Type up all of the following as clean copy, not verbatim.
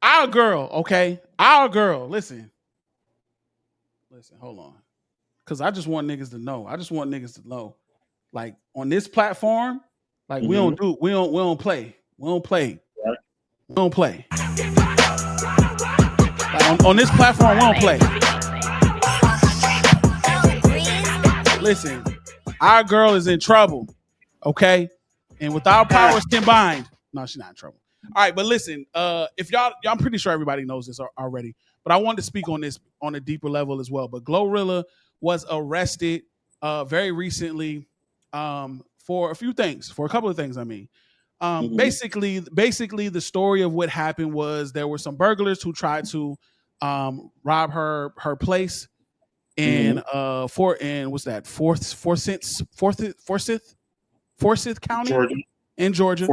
our girl, okay? Our girl. Listen, hold on. Because I just want niggas to know. I just want niggas to know. Like on this platform, like we don't play. We don't play. Right. We don't play. Like on this platform, we don't play. Listen, our girl is in trouble, okay? And with our powers combined, no, she's not in trouble. All right, but listen, if y'all, I'm pretty sure everybody knows this already, but I wanted to speak on this on a deeper level as well. But Glorilla was arrested very recently for a couple of things. I mean, basically, the story of what happened was there were some burglars who tried to rob her place in what's that Forsyth County Georgia. in Georgia.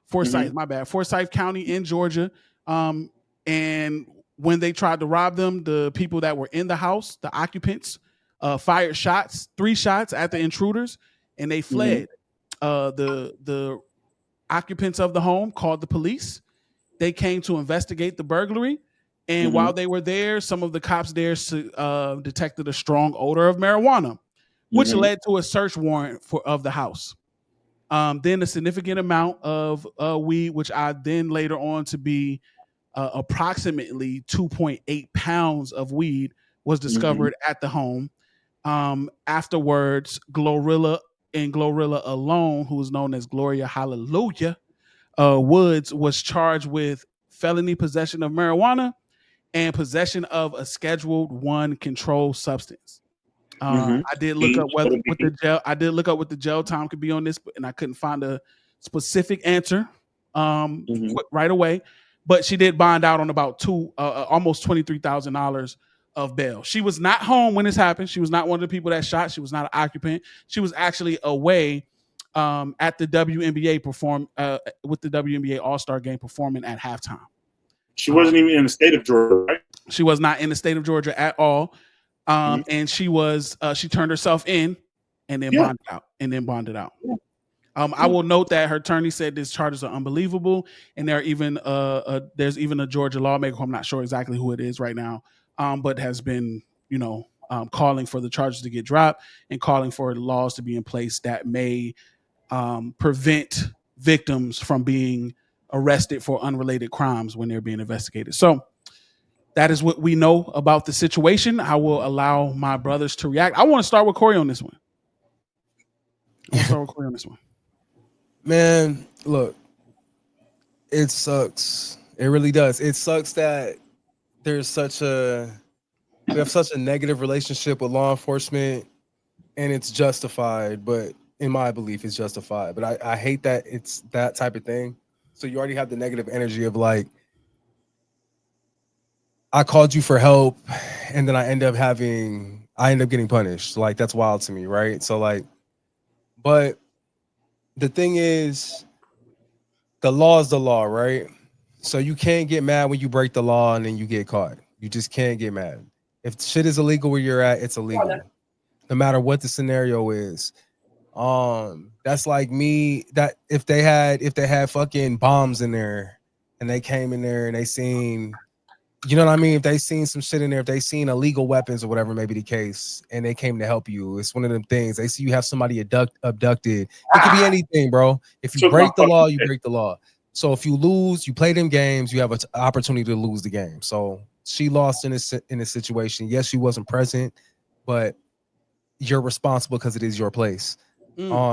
Forsyth. My bad. Forsyth County in Georgia. And when they tried to rob them, the people that were in the house, the occupants, fired three shots at the intruders, and they fled. The occupants of the home called the police. They came to investigate the burglary. And while they were there, some of the cops there detected a strong odor of marijuana, which led to a search warrant of the house. Then a significant amount of weed, which I then later on to be approximately 2.8 pounds of weed, was discovered at the home. Afterwards, Glorilla alone, who is known as Gloria Hallelujah Woods, was charged with felony possession of marijuana and possession of a Scheduled I controlled substance. I did look up what the jail time could be on this, and I couldn't find a specific answer right away. But she did bond out on about almost $23,000 of bail. She was not home when this happened. She was not one of the people that shot. She was not an occupant. She was actually away at the WNBA with the WNBA All-Star game performing at halftime. She wasn't even in the state of Georgia, right? She was not in the state of Georgia at all. And she turned herself in and then bonded out. Yeah. I will note that her attorney said these charges are unbelievable, and there's even a Georgia lawmaker who I'm not sure exactly who it is right now, but has been calling for the charges to get dropped and calling for laws to be in place that may prevent victims from being arrested for unrelated crimes when they're being investigated. So that is what we know about the situation. I will allow my brothers to react. I want to start with Corey on this one. Man, look, it sucks. It really does. It sucks that we have such a negative relationship with law enforcement, and it's justified. But in my belief, it's justified. But I hate that it's that type of thing. So you already have the negative energy of like, I called you for help, and then I end up getting punished. Like, that's wild to me, right? So like, but the thing is, the law is the law, right? So you can't get mad when you break the law and then you get caught. You just can't get mad. If shit is illegal where you're at, it's illegal. No matter what the scenario is. That's like me, that if they had fucking bombs in there and they came in there and they seen, you know what I mean? If they seen some shit in there, if they seen illegal weapons or whatever may be the case, and they came to help you, it's one of them things. They see you have somebody abducted. It could be anything, bro. If you break the law, you break the law. So if you lose, you play them games, you have an opportunity to lose the game. So she lost in a situation. Yes, she wasn't present, but you're responsible because it is your place.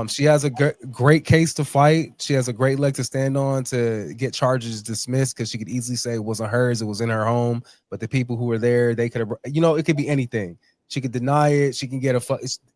She has a great case to fight. She has a great leg to stand on to get charges dismissed, because she could easily say it wasn't hers, it was in her home. But the people who were there, they could have, it could be anything. She could deny it. She can get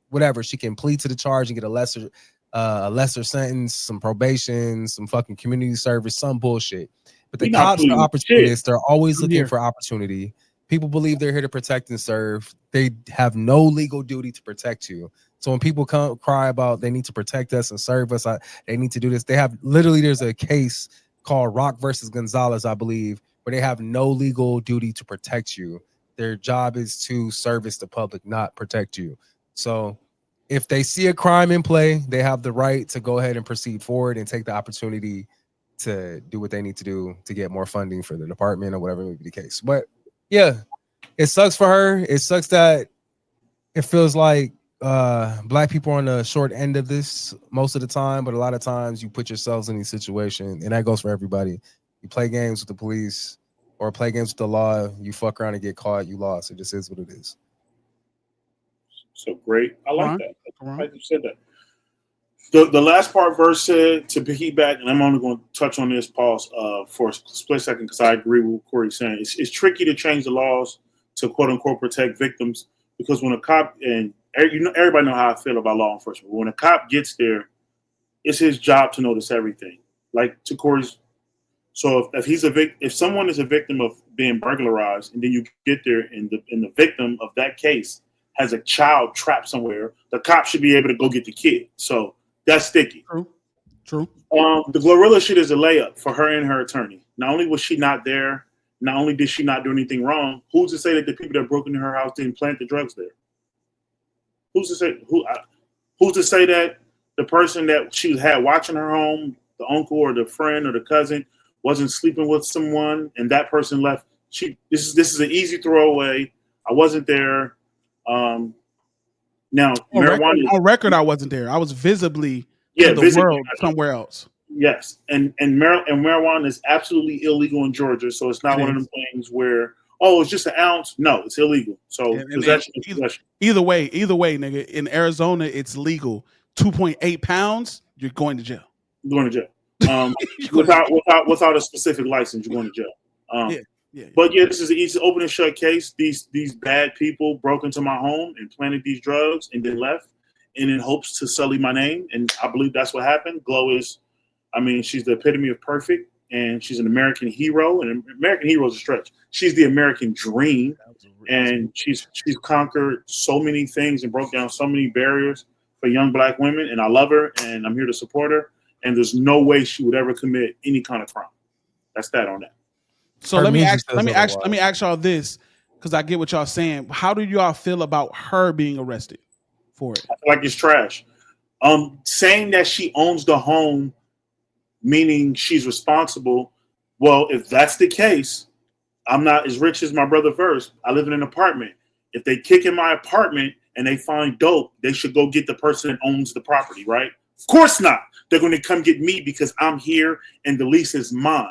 whatever. She can plead to the charge and get a lesser sentence, some probation, some fucking community service, some bullshit. But the cops are opportunists. They're always looking for opportunity. People believe they're here to protect and serve. They have no legal duty to protect you. So when people cry about they need to protect us and serve us, they need to do this. There's a case called Rock versus Gonzalez, I believe, where they have no legal duty to protect you. Their job is to service the public, not protect you. So if they see a crime in play, they have the right to go ahead and proceed forward and take the opportunity to do what they need to do to get more funding for the department or whatever may be the case. But yeah, it sucks for her. It sucks that it feels like black people are on the short end of this most of the time, but a lot of times you put yourselves in these situations, and that goes for everybody. You play games with the police or play games with the law, you fuck around and get caught, you lost. It just is what it is. So great. I like that. Like you said that. The last part verse said to piggyback, and I'm only going to touch on this, pause for a split second because I agree with what Corey's saying. It's tricky to change the laws to quote unquote protect victims because when a cop, and everybody know how I feel about law enforcement. When a cop gets there, it's his job to notice everything. Like to Corey's. So if someone is a victim of being burglarized, and then you get there, and the victim of that case has a child trapped somewhere, the cop should be able to go get the kid. So that's sticky. True. The Glorilla shit is a layup for her and her attorney. Not only was she not there, not only did she not do anything wrong, who's to say that the people that broke into her house didn't plant the drugs there? Who's to say that the person that she had watching her home, the uncle or the friend or the cousin, wasn't sleeping with someone and that person left? This is an easy throwaway. I wasn't there. Now marijuana on record, I wasn't there. I was visibly in the world somewhere else. Yes, and marijuana is absolutely illegal in Georgia, so it's not one of them things where it's just an ounce. No, it's illegal. So possession. Either way, nigga. In Arizona, it's legal. 2.8 pounds, you're going to jail. You're going to jail. Without a specific license, you're going to jail. But yeah, this is an easy open and shut case. These bad people broke into my home and planted these drugs and then left, and in hopes to sully my name. And I believe that's what happened. Glow is, she's the epitome of perfect, and she's an American hero. And an American hero is a stretch. She's the American dream, and she's conquered so many things and broke down so many barriers for young black women. And I love her, and I'm here to support her. And there's no way she would ever commit any kind of crime. That's that on that. So let me ask y'all this, because I get what y'all saying. How do y'all feel about her being arrested for it? I feel like it's trash. Saying that she owns the home, meaning she's responsible. Well, if that's the case, I'm not as rich as my brother Verse. I live in an apartment. If they kick in my apartment and they find dope, they should go get the person that owns the property, right? Of course not. They're going to come get me because I'm here and the lease is mine.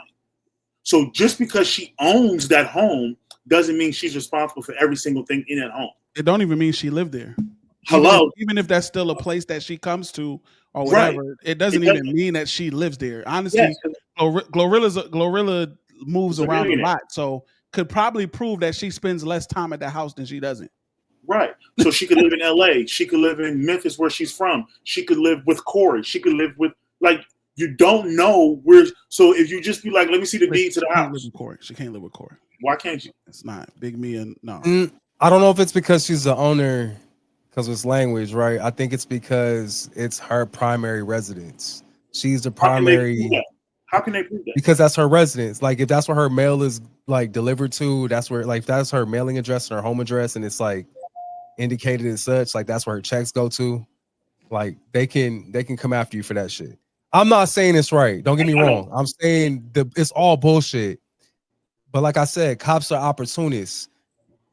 So just because she owns that home doesn't mean she's responsible for every single thing in that home. It don't even mean she lived there. Hello. Even if that's still a place that she comes to or whatever, it doesn't even mean that she lives there. Honestly, Glorilla moves around a lot, so could probably prove that she spends less time at that house than she doesn't. Right. So she could live in LA. She could live in Memphis, where she's from. She could live with Corey. She could live with, you don't know where. So if you just be like, let me see the deed to the house. She can't live with Corey. Why can't she? It's not Big Mia. No. I don't know if it's because she's the owner, because it's language, right? I think it's because it's her primary residence. She's the primary. How can they prove that? Because that's her residence. Like if that's where her mail is delivered to, that's where if that's her mailing address and her home address, and it's indicated as such, that's where her checks go to. They can come after you for that shit. I'm not saying it's right. Don't get me wrong. I'm saying it's all bullshit. But like I said, cops are opportunists.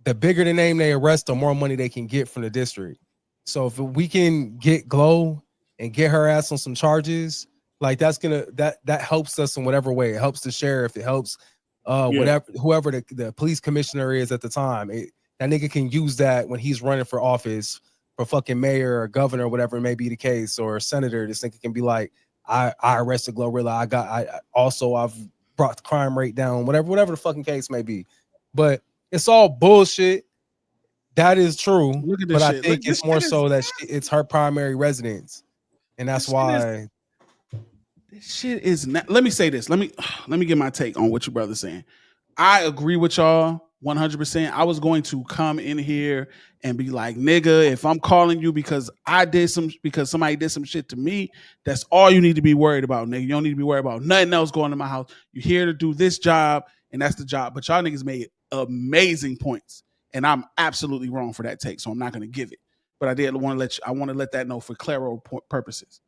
The bigger the name they arrest, the more money they can get from the district. So if we can get Glow and get her ass on some charges, that helps us in whatever way. It helps the sheriff. It helps whoever the police commissioner is at the time. That nigga can use that when he's running for office, for fucking mayor or governor, or whatever it may be the case, or senator. This nigga can be like, I arrested Glorilla. I've brought the crime rate down, whatever the fucking case may be. But it's all bullshit. That is true. But I think it's more so that it's her primary residence. And that's why this shit is not. Let me say this. Let me get my take on what your brother's saying. I agree with y'all 100%. I was going to come in here and be like, nigga, if I'm calling you because somebody did some shit to me, that's all you need to be worried about, nigga. You don't need to be worried about nothing else going to my house. You're here to do this job, and that's the job. But y'all niggas made amazing points, and I'm absolutely wrong for that take, so I'm not going to give it. But I did want to let that know for claro purposes.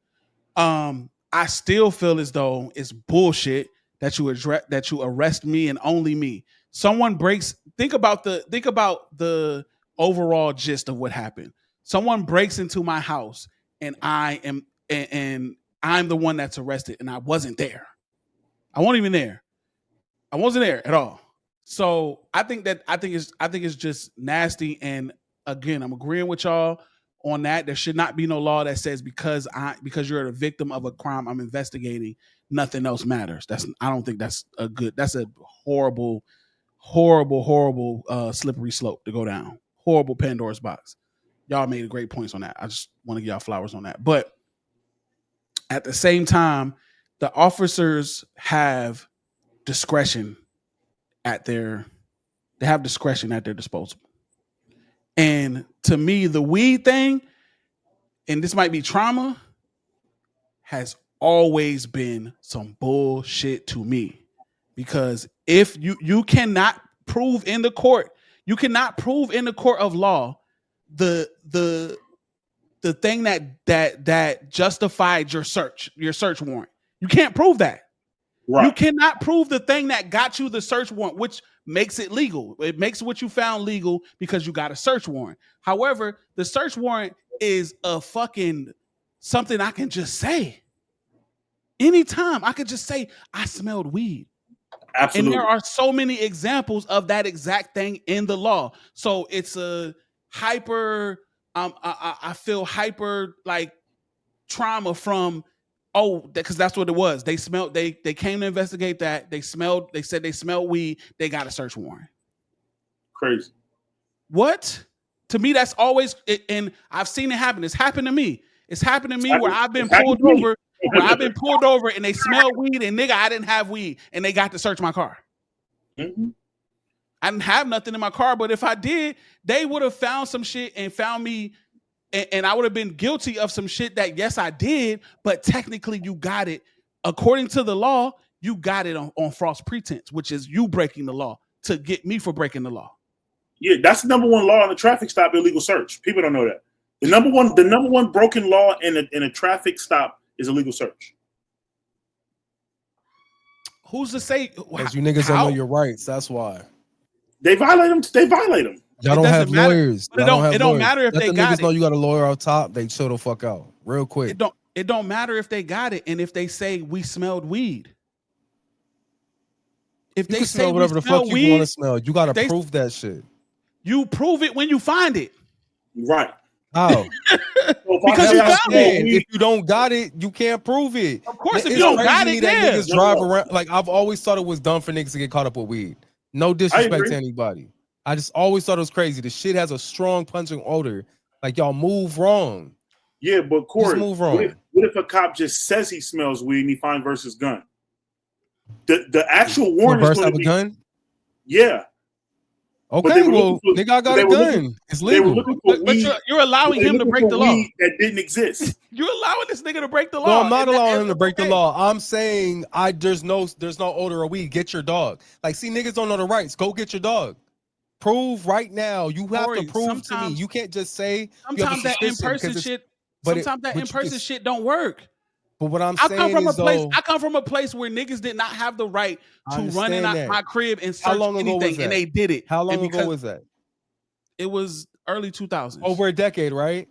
I still feel as though it's bullshit that you arrest me and only me. Someone breaks. Think about the overall gist of what happened. Someone breaks into my house and I'm the one that's arrested and I wasn't there. I wasn't even there. I wasn't there at all. So I think it's just nasty. And again, I'm agreeing with y'all on that. There should not be no law that says because you're a victim of a crime I'm investigating, nothing else matters. I don't think that's a horrible slippery slope to go down. Horrible Pandora's box. Y'all made great points on that. I just want to give y'all flowers on that. But at the same time, the officers have discretion at their disposal. And to me, the weed thing, and this might be trauma, has always been some bullshit to me. Because if you cannot prove in the court of law the thing that justified your search warrant. You can't prove that. Right. You cannot prove the thing that got you the search warrant, which makes it legal. It makes what you found legal because you got a search warrant. However, the search warrant is a fucking something I can just say. Anytime I could just say, I smelled weed. Absolutely. And there are so many examples of that exact thing in the law. So it's a hyper, I feel hyper like trauma from, because that's what it was. They smelled, they came to investigate that. They said they smelled weed. They got a search warrant. Crazy. What? To me, that's always, and I've seen it happen. It's happened to me. It's happened to me where I've been pulled over. And they smelled weed and nigga, I didn't have weed and they got to search my car. Mm-hmm. I didn't have nothing in my car, but if I did, they would have found some shit and found me and I would have been guilty of some shit that, yes, I did, but technically you got it. According to the law, you got it on false pretense, which is you breaking the law to get me for breaking the law. Yeah, that's the number one law in a traffic stop, illegal search. People don't know that. The number one broken law in a traffic stop is illegal search. Who's to say? Because you niggas don't know your rights. That's why. They violate them. Y'all don't have lawyers. It don't matter if they got it. Niggas know you got a lawyer on top. They chill the fuck out real quick. It don't matter if they got it and if they say we smelled weed. If they say smell whatever the fuck you want to smell, you got to prove that shit. You prove it when you find it. Right. How? Because you found it. If you don't got it, you can't prove it. Of course, if you don't got it, yeah. Niggas drive around. Like I've always thought it was dumb for niggas to get caught up with weed. No disrespect to anybody. I just always thought it was crazy. The shit has a strong pungent odor. Like y'all move wrong. Yeah, but Corey, move wrong. What if a cop just says he smells weed and he finds versus gun? The actual warrant is going to be a gun. Yeah. Okay, well, nigga, got a gun. It's legal. But you're allowing him to break the law. That didn't exist. You're allowing this nigga to break the law. No, I'm not allowing him to break the law. I'm saying there's no odor of weed. Get your dog. Like, see, niggas don't know the rights. Go get your dog. Prove right now. You have to prove to me. You can't just say. Sometimes that in-person shit. Sometimes that in-person shit don't work. But what I'm saying I come from a place where niggas did not have the right to run in my crib and search anything, and they did it. How long ago was that? It was early 2000s. Over a decade, right?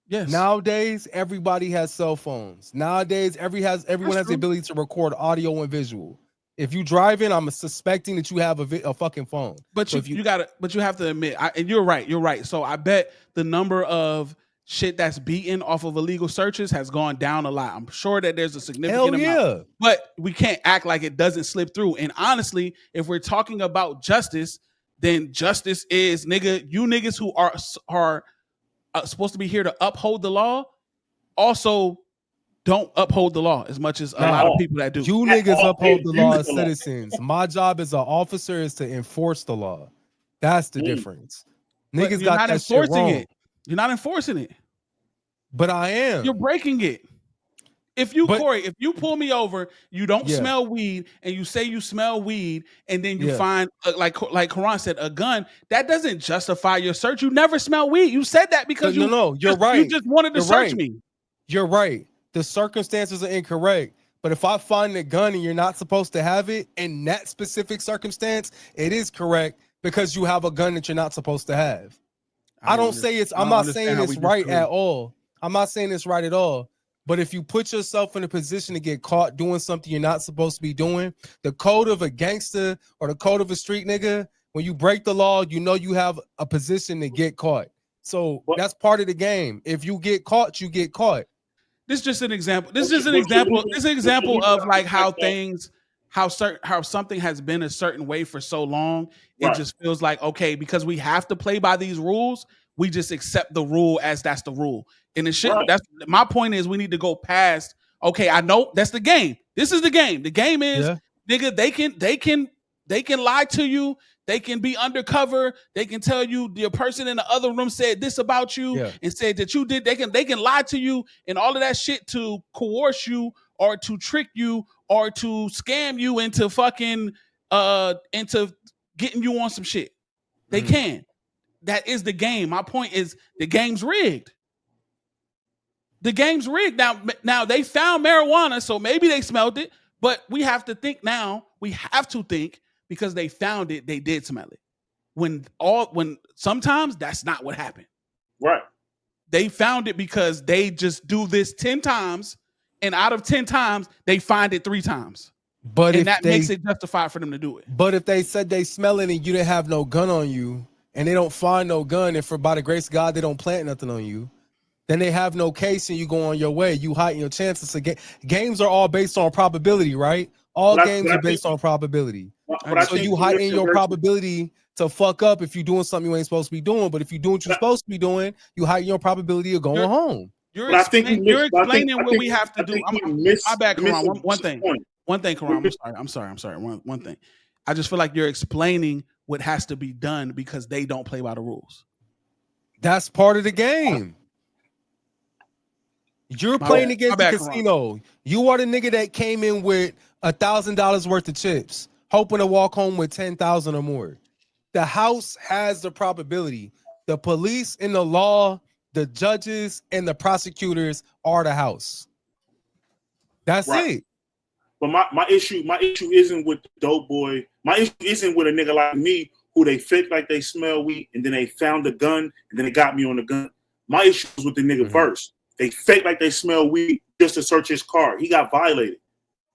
Yes. Nowadays, everybody has cell phones. Nowadays, everyone has the ability to record audio and visual. If you driving, I'm suspecting that you have a fucking phone. But you have to admit, and you're right. So I bet the number of shit that's beaten off of illegal searches has gone down a lot. I'm sure that there's a significant amount, but we can't act like it doesn't slip through. And honestly, if we're talking about justice, then justice is you niggas who are supposed to be here to uphold the law also don't uphold the law as much as a lot of people that do. You niggas uphold the law as citizens. My job as an officer is to enforce the law. That's the difference. Niggas got that shit wrong. You're not enforcing it. But I am. You're breaking it. Corey, if you pull me over, you don't smell weed, and you say you smell weed, and then you find, like Karan said, a gun, that doesn't justify your search. You never smell weed. You said that because you're right. You just wanted to search me. You're right. the circumstances are incorrect. But if I find a gun and you're not supposed to have it in that specific circumstance, it is correct because you have a gun that you're not supposed to have. I'm not saying it's right at all. I'm not saying it's right at all. But if you put yourself in a position to get caught doing something you're not supposed to be doing, the code of a gangster or the code of a street nigga, when you break the law, you know you have a position to get caught. So that's part of the game. If you get caught, you get caught. This is just an example. This is an example. This is an example of like how something has been a certain way for so long. It just feels like, okay, because we have to play by these rules, we just accept the rule as that's the rule. And it should. That's my point. Is we need to go past. Okay, I know that's the game. This is the game. The game is, nigga. They can lie to you. They can be undercover. They can tell you the person in the other room said this about you and said that you did. They can lie to you and all of that shit to coerce you or to trick you or to scam you into fucking into getting you on some shit. They can. That is the game. My point is the game's rigged. The game's rigged. Now they found marijuana, so maybe they smelled it, but we have to think now. We have to think because they found it, they did smell it. When sometimes that's not what happened. Right. They found it because they just do this 10 times, and out of 10 times, they find it 3 times. And that makes it justified for them to do it. But if they said they smell it and you didn't have no gun on you, and they don't find no gun, and for by the grace of God, they don't plant nothing on you, then they have no case and you go on your way. You heighten your chances. Games are all based on probability, right? All games are based on probability. So you heighten your probability to fuck up if you're doing something you ain't supposed to be doing. But if you're doing what you're supposed to be doing, you heighten your probability of going home. You're explaining what we have to do. My bad, Karan. One thing, Karan. I'm sorry. One thing. I just feel like you're explaining what has to be done because they don't play by the rules. That's part of the game. You're playing against the casino. You are the nigga that came in with $1,000 worth of chips, hoping to walk home with 10,000 or more. The house has the probability. The police and the law, the judges and the prosecutors are the house. That's it. But my issue isn't with the dope boy. My issue isn't with a nigga like me who they fake like they smell weed and then they found the gun and then they got me on the gun. My issue is with the nigga first. They fake like they smell weed just to search his car. He got violated.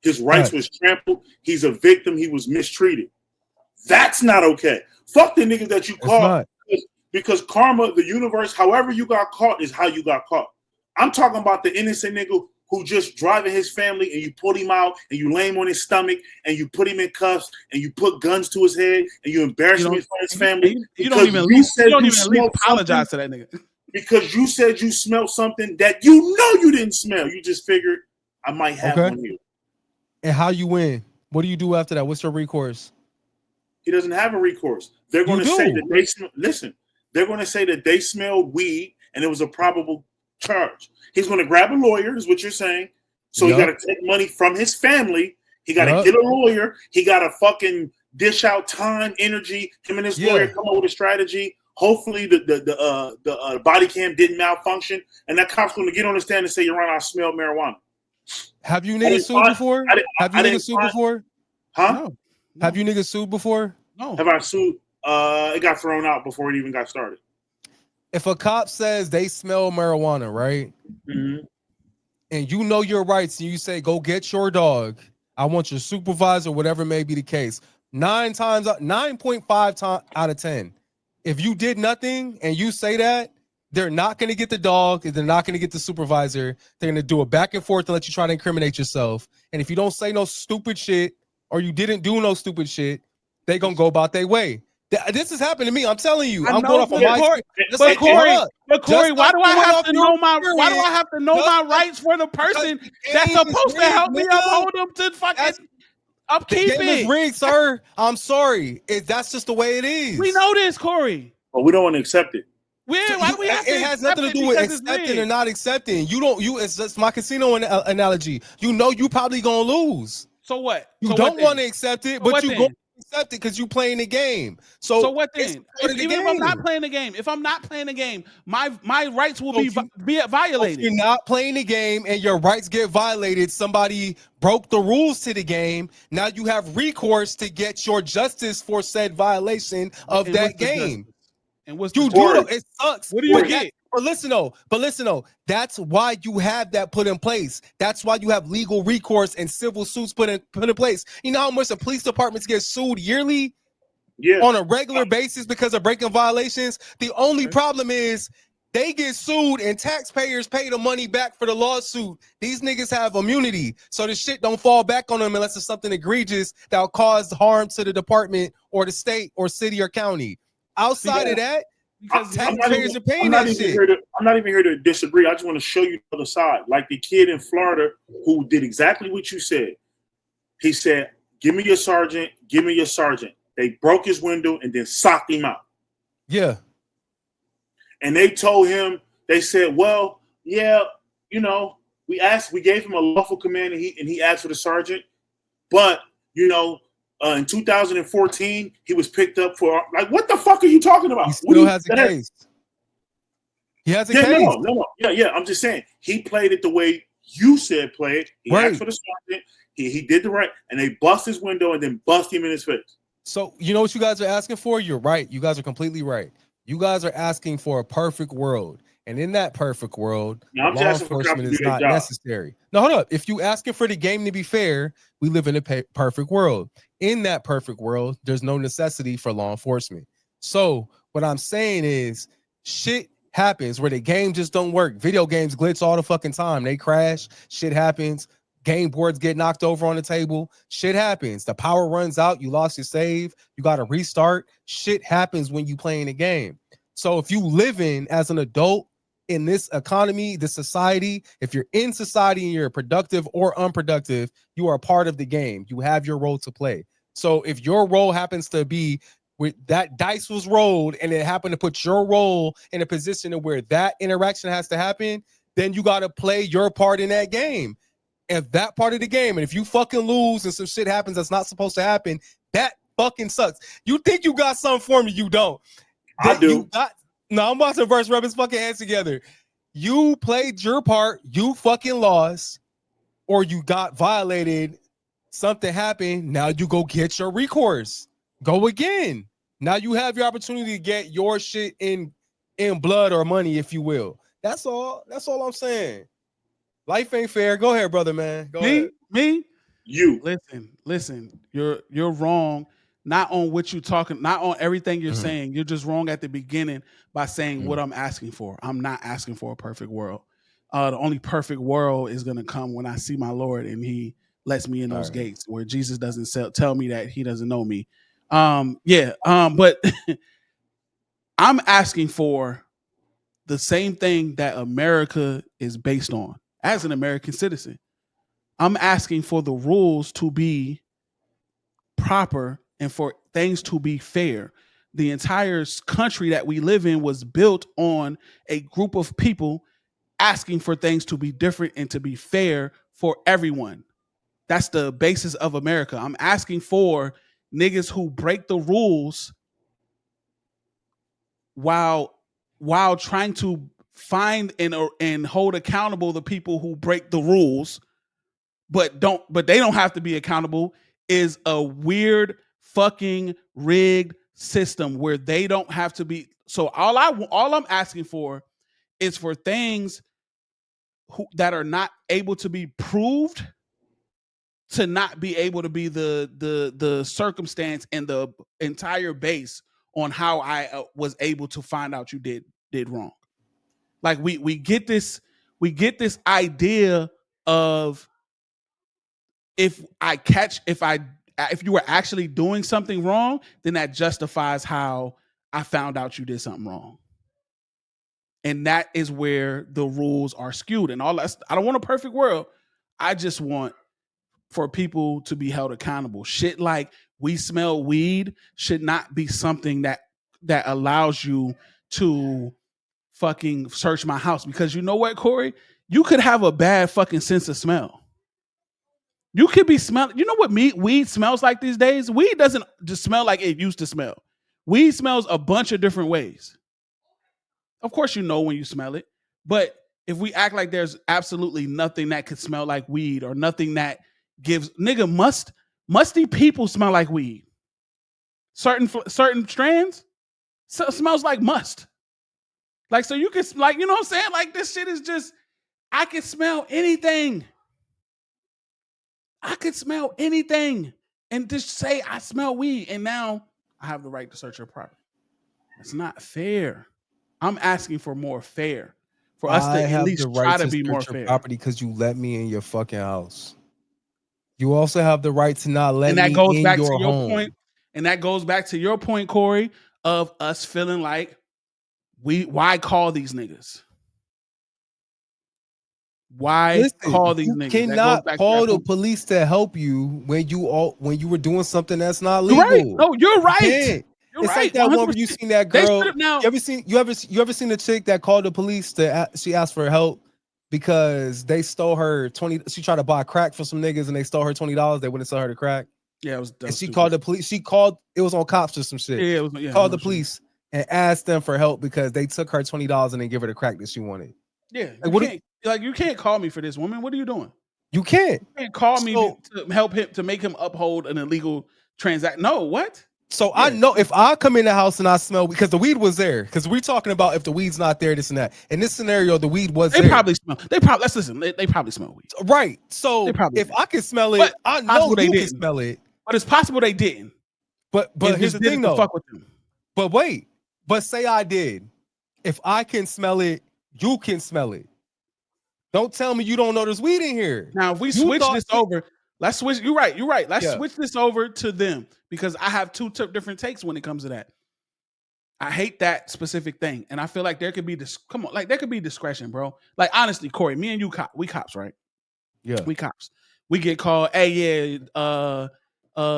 His rights was trampled. He's a victim. He was mistreated. That's not okay. Fuck the niggas that you caught. Because karma, the universe, however you got caught is how you got caught. I'm talking about the innocent nigga who just driving his family and you pull him out and you lay him on his stomach and you put him in cuffs and you put guns to his head and you embarrass him in front of his family. You don't even apologize to that nigga. Because you said you smelled something that you know you didn't smell. You just figured I might have one here. And how you win? What do you do after that? What's your recourse? He doesn't have a recourse. They're going to say that they listen. They're going to say that they smelled weed and it was a probable charge. He's going to grab a lawyer, is what you're saying. So he got to take money from his family. He got to get a lawyer. He got to fucking dish out time, energy. Him and his lawyer come up with a strategy. Hopefully the body cam didn't malfunction, and that cop's going to get on the stand and say, "Your Honor, I smell marijuana." Have you niggas sued before? Have you niggas sued before? Huh? No. Have you niggas sued before? No. Have I sued? It got thrown out before it even got started. If a cop says they smell marijuana, right? Mm-hmm. And you know your rights, and you say, "Go get your dog. I want your supervisor," whatever may be the case. 9.5 times out of 10. If you did nothing and you say that, they're not going to get the dog. They're not going to get the supervisor. They're going to do a back and forth to let you try to incriminate yourself. And if you don't say no stupid shit or you didn't do no stupid shit, they're going to go about their way. This has happened to me. I'm telling you. I'm going off on my part. But Corey, why do I have to know my rights for the person that's supposed to help me uphold them to fucking upkeep it? The game is rigged, sir. I'm sorry. That's just the way it is. We know this, Corey. But we don't want to accept it. Why do we have to? It has nothing to do with accepting or not accepting. It's just my casino analogy. You know you probably gonna lose. So what? You don't want to accept it, but you go accept it because you playing the game. So what then? Even if I'm not playing the game, my rights will be violated. If you're not playing the game and your rights get violated, somebody broke the rules to the game. Now you have recourse to get your justice for said violation of that game. And what's you do? It sucks. What do you get? But listen though, that's why you have that put in place. That's why you have legal recourse and civil suits put in place. You know how much the police departments get sued yearly? Yeah. On a regular basis because of breaking violations. The only problem is they get sued and taxpayers pay the money back for the lawsuit. These niggas have immunity, so the shit don't fall back on them unless it's something egregious that'll cause harm to the department or the state or city or county. Outside of that, because taxpayers are paying that shit. I'm not even here to disagree. I just want to show you the other side. Like the kid in Florida who did exactly what you said. He said, "Give me your sergeant. Give me your sergeant." They broke his window and then socked him out. Yeah. And they told him, they said, "Well, yeah, you know, we gave him a lawful command and he asked for the sergeant, but you know, in 2014, he was picked up for like, what the fuck are you talking about?" He still has a case. He has a case. No. Yeah. I'm just saying he played it the way you said play it. He asked for the sergeant. He did the right, and they bust his window and then bust him in his face. So you know what you guys are asking for? You're right. You guys are completely right. You guys are asking for a perfect world. And in that perfect world, law enforcement is not necessary. No, hold up. If you asking for the game to be fair, we live in a perfect world. In that perfect world, there's no necessity for law enforcement. So what I'm saying is shit happens where the game just don't work. Video games glitch all the fucking time. They crash. Shit happens. Game boards get knocked over on the table. Shit happens. The power runs out. You lost your save. You got to restart. Shit happens when you playing a game. So if you live in as an adult in this economy, this society, if you're in society and you're productive or unproductive, you are a part of the game. You have your role to play. So if your role happens to be with that dice was rolled and it happened to put your role in a position where that interaction has to happen, then you got to play your part in that game. If that part of the game, and if you fucking lose and some shit happens that's not supposed to happen, that fucking sucks. You think you got something for me, you don't. I do. I'm about to verse rub his fucking hands together. You played your part, you fucking lost, or you got violated, something happened, now you go get your recourse. Go again. Now you have your opportunity to get your shit in blood or money, if you will. That's all I'm saying. Life ain't fair. Go ahead, brother, man. Go ahead. You. Listen. You're wrong. Not on what you're talking, not on everything you're saying. You're just wrong at the beginning by saying what I'm asking for. I'm not asking for a perfect world. The only perfect world is going to come when I see my Lord and he lets me in those gates where Jesus doesn't tell me that he doesn't know me. But I'm asking for the same thing that America is based on. As an American citizen, I'm asking for the rules to be proper and for things to be fair. The entire country that we live in was built on a group of people asking for things to be different and to be fair for everyone. That's the basis of America. I'm asking for niggas who break the rules while trying to find and hold accountable the people who break the rules, but they don't have to be accountable, is a weird fucking rigged system where they don't have to be. So all I'm asking for is for things that are not able to be proved to not be able to be the circumstance and the entire base on how I was able to find out you did wrong. Like we get this idea of if you were actually doing something wrong, then that justifies how I found out you did something wrong. And that is where the rules are skewed and all that. I don't want a perfect world. I just want for people to be held accountable. Shit like we smell weed should not be something that allows you to fucking search my house, because you know what, Corey? You could have a bad fucking sense of smell. You could be smelling. You know what weed smells like these days? Weed doesn't just smell like it used to smell. Weed smells a bunch of different ways. Of course, you know when you smell it, but if we act like there's absolutely nothing that could smell like weed or nothing that gives musty people smell like weed. Certain strands smells like must. Like, so you can, like, you know what I'm saying? Like, this shit is just, I can smell anything. I could smell anything and just say I smell weed, and now I have the right to search your property. It's not fair. I'm asking for more fair. For us to at least try to be more fair. Property because you let me in your fucking house. You also have the right to not let me in your home. Point, and that goes back to your point, Corey, of us feeling like why call these niggas? Why call these niggas? You cannot call the police to help you when you were doing something that's not legal. You're right. No, you're right. It's like that 100%. One where you seen that girl. You ever seen the chick that called the police she asked for help because they stole her 20. She tried to buy crack for some niggas and they stole her $20. They wouldn't sell her the crack. Yeah, it was. And she called the police. It was on cops or some shit. Yeah, it was. Yeah, called the police and asked them for help because they took her $20 and then give her the crack that she wanted. Yeah, you can't call me for this, woman. What are you doing? You can't call me to help him to make him uphold an illegal transaction. No, what? So I know if I come in the house and I smell, because the weed was there, because we're talking about if the weed's not there, this and that. In this scenario, the weed was there. They probably smell weed. Right. So if I can smell it, I know you can smell it. But it's possible they didn't. But here's the thing though. Fuck with them. But wait. But say I did. If I can smell it, you can smell it. Don't tell me you don't know there's weed in here. Now, if we switch this over, let's switch. You're right. Let's switch this over to them because I have two different takes when it comes to that. I hate that specific thing, and I feel like there could be this. Come on, like there could be discretion, bro. Like honestly, Corey, me and you, we cops, right? Yeah, we cops. We get called. Hey, yeah,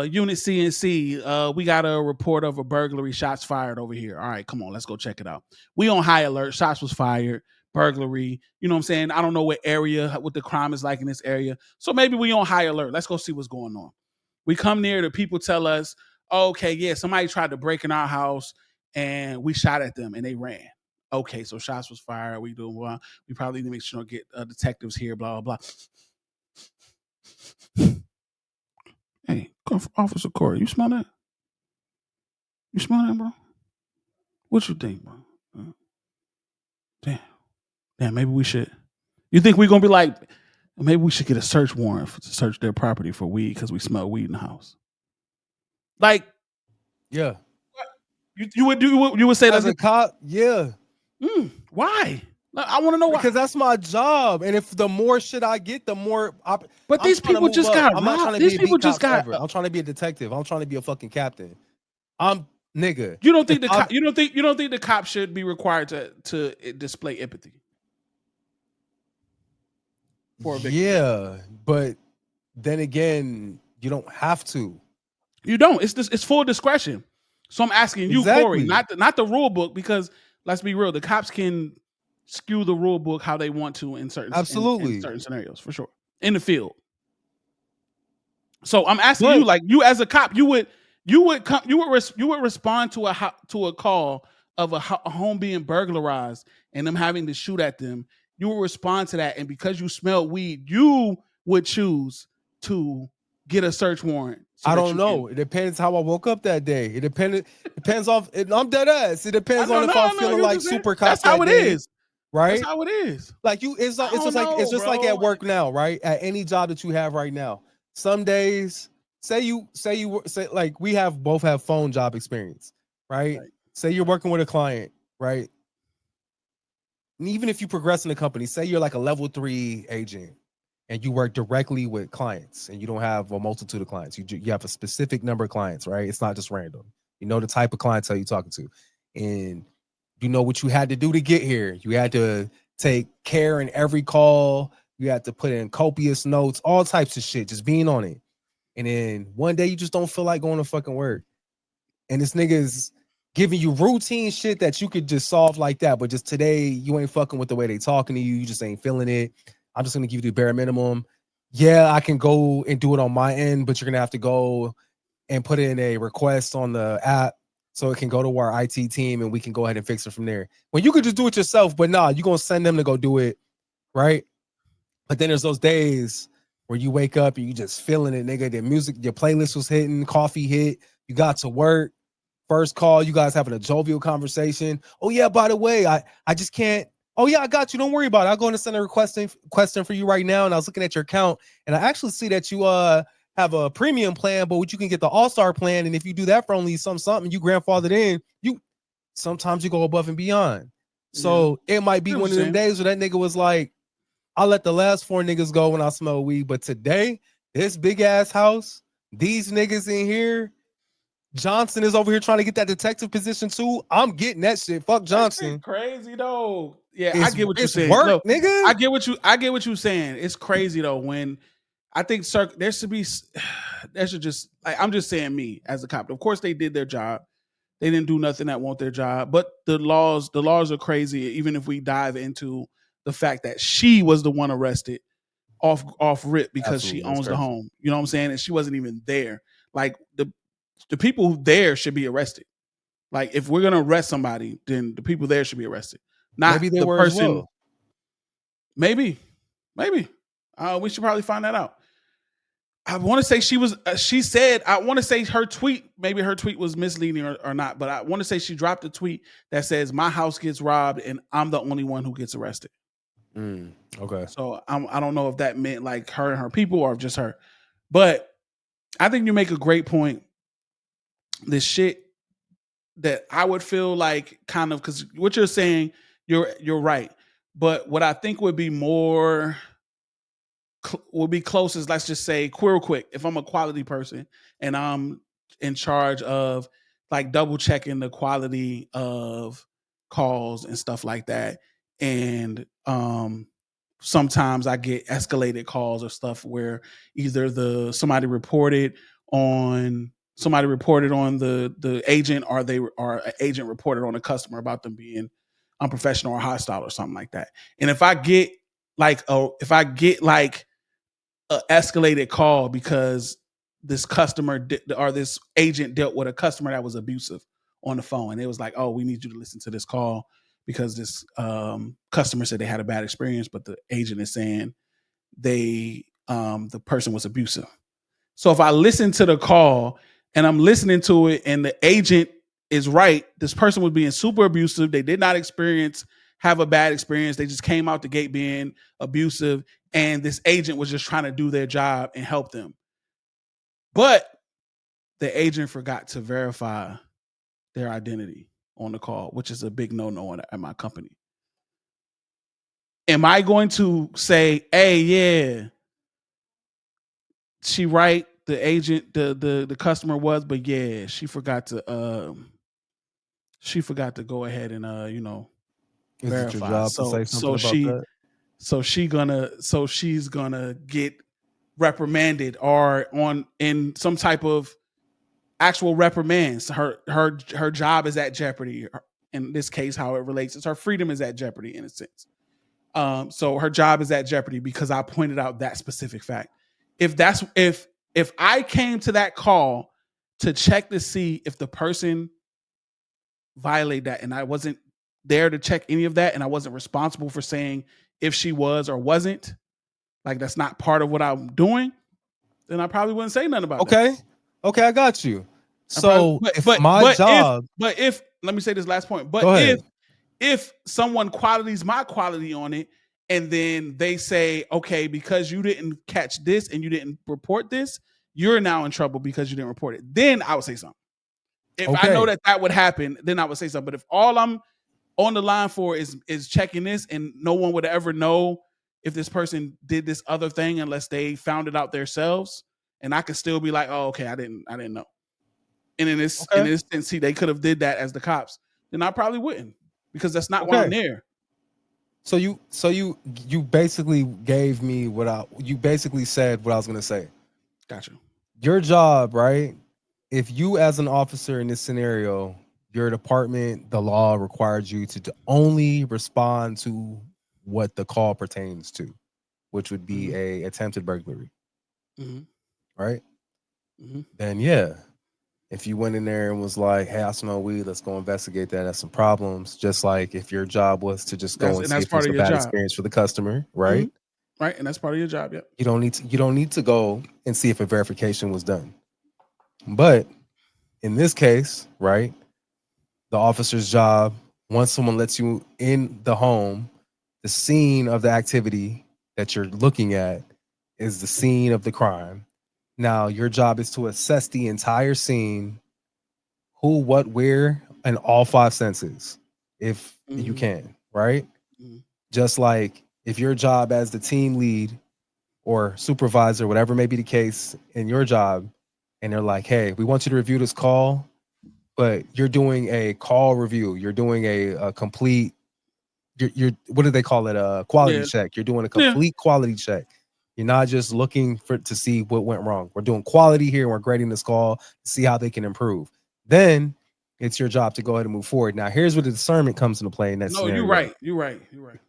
Unit CNC. We got a report of a burglary. Shots fired over here. All right, come on, let's go check it out. We on high alert. Shots was fired. Burglary, you know what I'm saying? I don't know what the crime is like in this area. So maybe we on high alert. Let's go see what's going on. We come near, the people tell us, okay, yeah, somebody tried to break in our house and we shot at them and they ran. Okay, so shots was fired. We doing well. We probably need to make sure to get detectives here, blah, blah, blah. Hey, Officer Corey, you smell that? You smell that, bro? What you think, bro? Damn, maybe we should. You think we're going to be like, maybe we should get a search warrant to search their property for weed because we smell weed in the house? Like, yeah. You would say as a cop, yeah. Why? I want to know why. Because that's my job. And if the more shit I get, the more. But these people just got robbed. I'm not trying to be a beat cop ever. I'm trying to be a detective. I'm trying to be a fucking captain. Nigga. You don't think you don't think the cop should be required to display empathy? Yeah, but then again, you don't have to. You don't. It's full discretion. So I'm asking you, Corey, not the rule book, because let's be real, the cops can skew the rule book how they want to in certain in certain scenarios, for sure, in the field. So I'm asking you, like, you as a cop, you would respond to a call of a home being burglarized and them having to shoot at them. You will respond to that, and because you smell weed, you would choose to get a search warrant. I don't know. It depends how I woke up that day. It depends off. I'm dead ass. It depends on if I'm feeling like super cop. That's how it is, right? That's how it is. Like it's just like at work now, right? At any job that you have right now. Some days, say like we both have phone job experience, right? Say you're working with a client, right? And even if you progress in the company, say you're like a level 3 agent and you work directly with clients and you don't have a multitude of clients. You have a specific number of clients, right? It's not just random. You know the type of clientele you're talking to. And you know what you had to do to get here. You had to take care in every call. You had to put in copious notes, all types of shit, just being on it. And then one day you just don't feel like going to fucking work. And this nigga's giving you routine shit that you could just solve like that, but just today you ain't fucking with the way they talking to you. You just ain't feeling it. I'm just gonna give you the bare minimum. yeah, I can go and do it on my end, but you're gonna have to go and put in a request on the app so it can go to our IT team and we can go ahead and fix it from there. When you could just do it yourself, but nah, you're gonna send them to go do it, right? But then there's those days where you wake up and you just feeling it, nigga. The music, your playlist was hitting, coffee hit, you got to work. First call, you guys having a jovial conversation. Oh yeah, by the way, I just can't. Oh yeah, I got you. Don't worry about it. I'll go and send a question for you right now. And I was looking at your account, and I actually see that you have a premium plan, but what you can get the All-Star plan, and if you do that for only something, you grandfathered in. You sometimes you go above and beyond. So it might be one of them days where that nigga was like, "I'll let the last 4 niggas go when I smell weed," but today, this big ass house, these niggas in here. Johnson is over here trying to get that detective position too. I'm getting that shit. Fuck Johnson. Crazy though. Yeah, I get what you're it's saying. Work, no, nigga. I get what you're saying. It's crazy though when I think there should be there should just like, I'm just saying me as a cop. Of course they did their job. They didn't do nothing that won't their job. But the laws are crazy. Even if we dive into the fact that she was the one arrested off rip because Absolutely, she owns the home. You know what I'm saying? And she wasn't even there. Like the people there should be arrested. Like if we're gonna arrest somebody, then the people there should be arrested, not maybe they the were person. as well. Maybe. We should probably find that out. I want to say she was. She said. I want to say her tweet. Maybe her tweet was misleading or not. But I want to say she dropped a tweet that says, "My house gets robbed, and I'm the only one who gets arrested." Okay. So I don't know if that meant like her and her people or just her. But I think you make a great point. This shit that I would feel like kind of because what you're saying, you're right. But what I think would be more would be closest, let's just say real quick, if I'm a quality person and I'm in charge of like double checking the quality of calls and stuff like that. And sometimes I get escalated calls or stuff where either somebody reported on the agent or an agent reported on a customer about them being unprofessional or hostile or something like that. And if I get like a escalated call because this customer or this agent dealt with a customer that was abusive on the phone, and it was like, oh, we need you to listen to this call because this customer said they had a bad experience, but the agent is saying the person was abusive. So if I listen to the call and I'm listening to it and the agent is right, this person was being super abusive. They did not have a bad experience. They just came out the gate being abusive, and this agent was just trying to do their job and help them. But the agent forgot to verify their identity on the call, which is a big no-no at my company. Am I going to say, hey, yeah, she right, the agent, the customer was, but yeah, she forgot to go ahead and Is it your verify. job to say something about that? She's gonna get reprimanded or in some type of actual reprimands. Her job is at jeopardy. In this case, how it relates is her freedom is at jeopardy in a sense. So her job is at jeopardy because I pointed out that specific fact. If I came to that call to check to see if the person violated that and I wasn't there to check any of that and I wasn't responsible for saying if she was or wasn't, like that's not part of what I'm doing, then I probably wouldn't say nothing about that. Okay, I got you. So if let me say this last point, but if someone qualities my quality on it and then they say, okay, because you didn't catch this and you didn't report this, you're now in trouble because you didn't report it, then I would say something. If I know that would happen, then I would say something. But if all I'm on the line for is checking this and no one would ever know if this person did this other thing unless they found it out themselves, and I could still be like, oh, okay, I didn't know. And in this instance, they could have did that as the cops, then I probably wouldn't because that's not why I'm there. So you basically gave me you basically said what I was gonna say. Gotcha. Your job, right? If you as an officer in this scenario, your department, the law requires you to only respond to what the call pertains to. which would be a attempted burglary, Mm-hmm. right? Mm-hmm. Then yeah, if you went in there and was like, "Hey, I smell weed. Let's go investigate that. That's some problems." Just like if your job was to just go and see that's if it was part a of your bad job. experience for the customer, right? Mm-hmm. Right, and that's part of your job. Yep. You don't need to go and see if a verification was done. But in this case, right, the officer's job, once someone lets you in the home, the scene of the activity that you're looking at is the scene of the crime. Now, your job is to assess the entire scene, who, what, where, and all 5 senses, if you can, right? Mm-hmm. Just like if your job as the team lead or supervisor, whatever may be the case in your job, and they're like, "Hey, we want you to review this call," but you're doing a call review, you're doing a complete, you're what do they call it? A quality check. You're doing a complete quality check. You're not just looking to see what went wrong. We're doing quality here and we're grading this call to see how they can improve. Then it's your job to go ahead and move forward. Now, here's where the discernment comes into play in that scenario. You're right.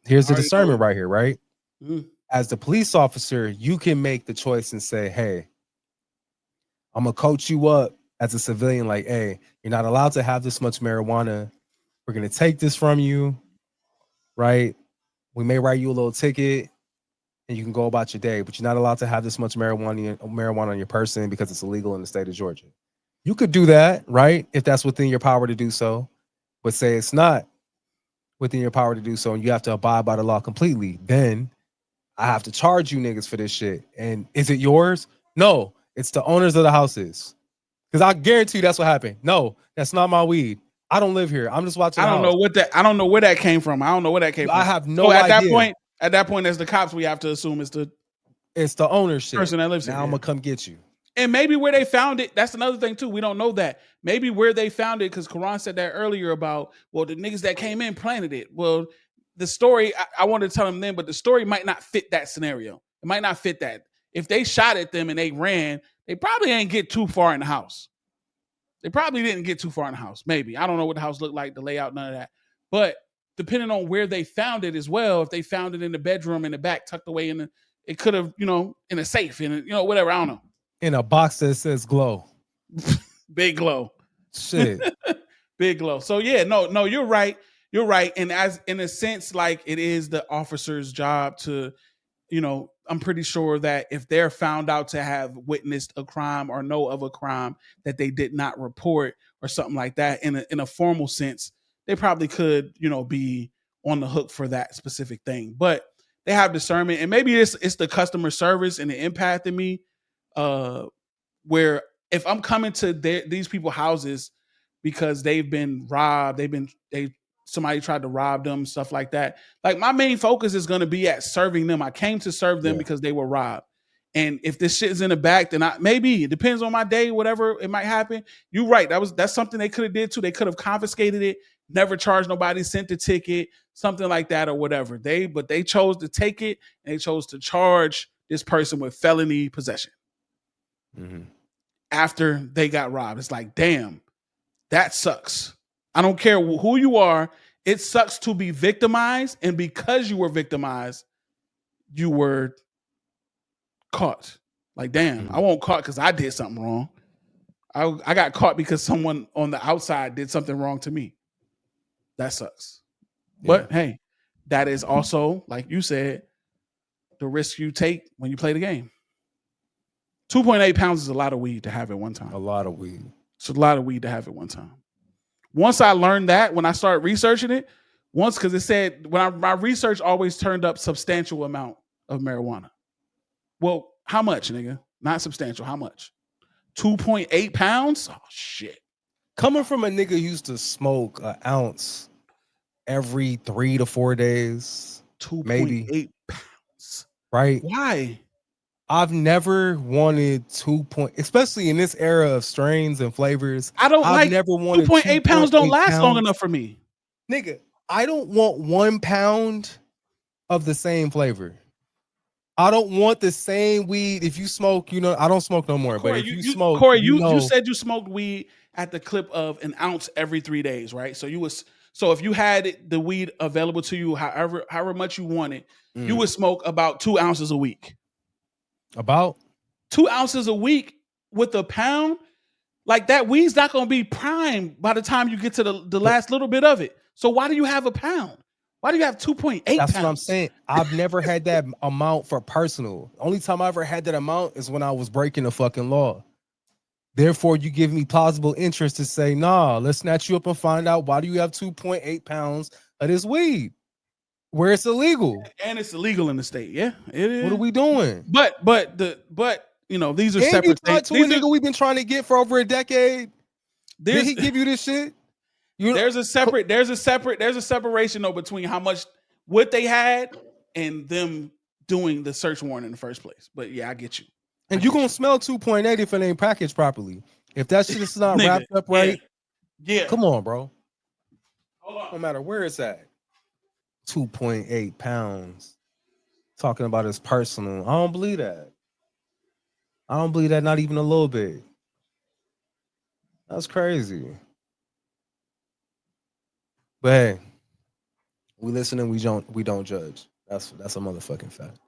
Here's the discernment right here, right? Mm-hmm. As the police officer, you can make the choice and say, "Hey, I'm gonna coach you up as a civilian. Like, hey, you're not allowed to have this much marijuana. We're gonna take this from you, right? We may write you a little ticket, and you can go about your day. But you're not allowed to have this much marijuana on your person because it's illegal in the state of Georgia." You could do that, right? If that's within your power to do so. But say it's not within your power to do so, and you have to abide by the law completely. Then I have to charge you niggas for this shit. And is it yours? No, it's the owners of the houses. Because I guarantee you that's what happened. No, that's not my weed. I don't live here. I'm just watching. I don't know where that came from. I don't know where that came from. I have no idea. At that point, as the cops, we have to assume it's the ownership person that lives here. Now I'm gonna come get you. And maybe where they found it, that's another thing too. We don't know that. Maybe where they found it, because Karan said that earlier about, well, the niggas that came in planted it. Well, the story, I wanted to tell them then, but the story might not fit that scenario. It might not fit that. If they shot at them and they ran, they probably ain't get too far in the house. They probably didn't get too far in the house. Maybe. I don't know what the house looked like, the layout, none of that. But depending on where they found it as well, if they found it in the bedroom in the back, tucked away it could have, in a safe, whatever. I don't know. In a box that says glow. Big glow. Shit. Big glow. So yeah, no, you're right. You're right. And as in a sense, like it is the officer's job to, I'm pretty sure that if they're found out to have witnessed a crime or know of a crime that they did not report or something like that in a formal sense, they probably could, be on the hook for that specific thing. But they have discernment, and maybe it's the customer service and the empath in me, where if I'm coming to these people's houses because they've been robbed, somebody tried to rob them, stuff like that. Like my main focus is going to be at serving them. I came to serve them because they were robbed. And if this shit is in the back, then maybe it depends on my day, whatever it might happen. You're right. That's something they could have did too. They could have confiscated it, never charged nobody, sent the ticket, something like that or whatever. But they chose to take it and they chose to charge this person with felony possession. Mm-hmm. After they got robbed. It's like, damn, that sucks. I don't care who you are. It sucks to be victimized. And because you were victimized, you were caught. Like, damn, I won't caught because I did something wrong. I got caught because someone on the outside did something wrong to me. That sucks. Yeah. But hey, that is also, like you said, the risk you take when you play the game. 2.8 pounds is a lot of weed to have at one time. A lot of weed. It's a lot of weed to have at one time. Once I learned that, when I started researching it, because it said, my research always turned up substantial amount of marijuana. Well, how much, nigga? Not substantial. How much? 2.8 pounds? Oh, shit. Coming from a nigga who used to smoke an ounce every 3 to 4 days. 2.8 pounds. Right? Why? I've never wanted especially in this era of strains and flavors. I've never wanted 2.8 pounds don't last long enough for me. Nigga, I don't want 1 pound of the same flavor. I don't want the same weed. If you smoke, I don't smoke no more. Corey, but if you smoke, Corey, you said you smoked weed at the clip of an ounce every 3 days, right? So you was So if you had the weed available to you, however much you wanted, you would smoke about 2 ounces a week. About 2 ounces a week with a pound, like that weed's not going to be prime by the time you get to the last little bit of it. So why do you have a pound? Why do you have 2.8 pounds? That's what I'm saying. I've never had that amount for personal. Only time I ever had that amount is when I was breaking the fucking law. Therefore, you give me plausible interest to say, nah, let's snatch you up and find out why do you have 2.8 pounds of this weed where it's illegal. And it's illegal in the state. Yeah, it is. What are we doing? But you know, these are and separate you things. to a nigga we've been trying to get for over a decade. Did he give you this shit? There's a separation though between what they had and them doing the search warrant in the first place. But yeah, I get you. And you're gonna smell 2.8 if it ain't packaged properly. If that shit is not wrapped up right, yeah. Come on, bro. Hold on. No matter where it's at. 2.8 pounds. Talking about his personal. I don't believe that. I don't believe that, not even a little bit. That's crazy. But hey, we listen and we don't judge. That's a motherfucking fact.